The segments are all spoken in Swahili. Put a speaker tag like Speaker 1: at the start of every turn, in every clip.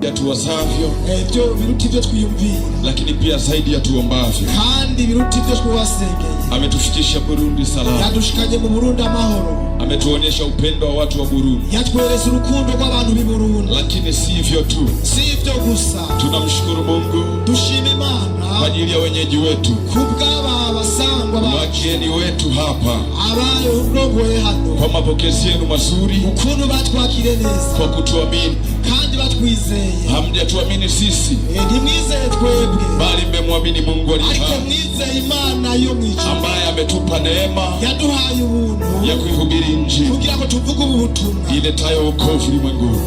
Speaker 1: ya tuwazavyo,
Speaker 2: byo biruta ibyo twiyumviye,
Speaker 1: lakini pia zaidi ya tuombavyo.
Speaker 2: kandi biruta ibyo twasengeye.
Speaker 1: Ametufikisha Burundi salama.
Speaker 2: Yadushikanye mu Burundi amahoro.
Speaker 1: Ametuonyesha upendo wa watu wa Burundi.
Speaker 2: Yatwereza urukundo rw'abantu b'i Burundi.
Speaker 1: Lakini si hivyo tu.
Speaker 2: Si hivyo gusa.
Speaker 1: Tunamshukuru Mungu.
Speaker 2: Dushima Imana
Speaker 1: kwa ajili ya wenyeji wetu.
Speaker 2: Kubw'aba basangwa bacu.
Speaker 1: Wageni wetu hapa.
Speaker 2: Abayo urongoye hano.
Speaker 1: Kwa mapokezi yenu mazuri.
Speaker 2: Ukuntu batwakire neza.
Speaker 1: Kwa kutuamini.
Speaker 2: Kandi batwizeye.
Speaker 1: Hamjatuamini sisi.
Speaker 2: Ntimwizeye twebwe.
Speaker 1: Bali mmemwamini Mungu aliye hai.
Speaker 2: Ariko mwizeye Imana yo mwijuru.
Speaker 1: Ambaye ametupa neema.
Speaker 2: Yaduhaye ubuntu.
Speaker 1: Ya kuihubiri Injili.
Speaker 2: Kugira ngo tuvuge ubutumwa.
Speaker 1: Iletayo wokovu ulimwenguni.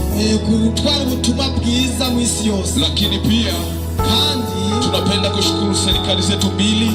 Speaker 2: Gutwara ubutumwa bwiza mu isi yose.
Speaker 1: Lakini pia
Speaker 2: kandi
Speaker 1: tunapenda kushukuru serikali zetu mbili.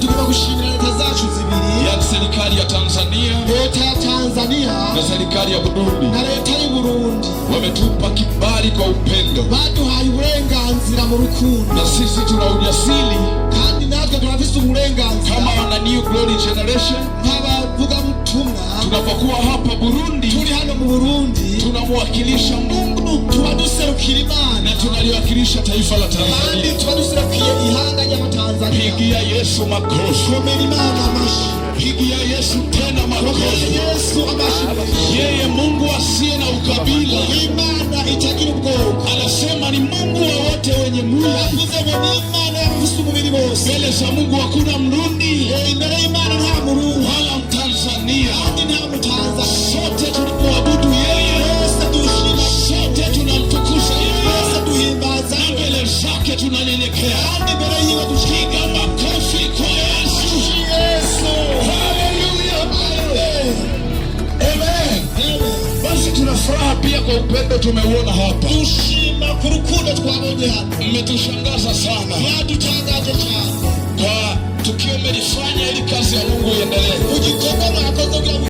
Speaker 2: Tugomba gushimira leta zacu zibiri.
Speaker 1: Ya serikali ya Tanzania.
Speaker 2: Leta ya Tanzania.
Speaker 1: Na serikali ya Burundi.
Speaker 2: Na leta y'u Burundi.
Speaker 1: Wametupa kibali kwa upendo.
Speaker 2: Baduhaye uburenganzira mu rukundo.
Speaker 1: Na sisi tuna ujasiri.
Speaker 2: Kandi natwe turafise uburenganzira.
Speaker 1: Kama wana New Glory Generation.
Speaker 2: Nk'abavuga butumwa.
Speaker 1: Tunapokuwa hapa Burundi.
Speaker 2: Turi hano mu Burundi.
Speaker 1: Tunamwakilisha Mungu.
Speaker 2: Tuba duserukira Imana.
Speaker 1: Na tunaliwakilisha taifa la Tanzania.
Speaker 2: Kandi tuba duserukiye ihanga ry'Abatanzania.
Speaker 1: Pigia Yesu makofi.
Speaker 2: Komera Imana amashi.
Speaker 1: Pigia Yesu tena makofi.
Speaker 2: Yesu amashi.
Speaker 1: Yeye Mungu asiye na ukabila.
Speaker 2: Imana itagira ubwoko.
Speaker 1: Anasema ni Mungu wa wote wenye mwili.
Speaker 2: Yavuze ngo ni Imana y'abafise umubiri bose.
Speaker 1: Mbele za Mungu hakuna Mrundi.
Speaker 2: Imbere y'Imana nta Murundi.
Speaker 1: Wala Mtanzania.
Speaker 2: Kandi nta Mutanzania.
Speaker 1: Sote tunamwabudu yeye.
Speaker 2: Bose dushima.
Speaker 1: Sote tunamtukuza yeye.
Speaker 2: Bose duhimbaza.
Speaker 1: Mbele zake tunanyenyekea.
Speaker 2: Kandi mbele yiwe
Speaker 1: Piga makofi kwa Yesu.
Speaker 2: Yesu.
Speaker 1: Hallelujah. Amen. Basi tuna furaha pia kwa upendo tumeuona hapa.
Speaker 2: Dushima ku rukundo twabonye hano.
Speaker 1: Mmetushangaza sana.
Speaker 2: Mwadutangaza.